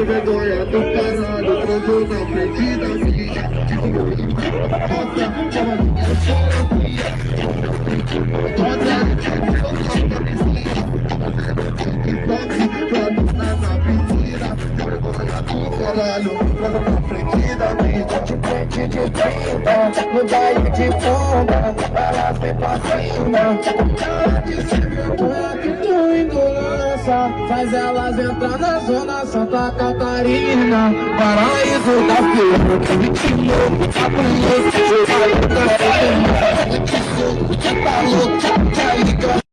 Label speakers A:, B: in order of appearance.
A: Vergonha do caralho, transou na frente da minha. Caralho, transou na frente da minha. De frente de 30, no baile de pomba, ela vem pra cima. Ela disse vergonha que tu endurece, faz elas entrar na zona Santa Catarina, paraíso da feira, que me tirou, tá com você,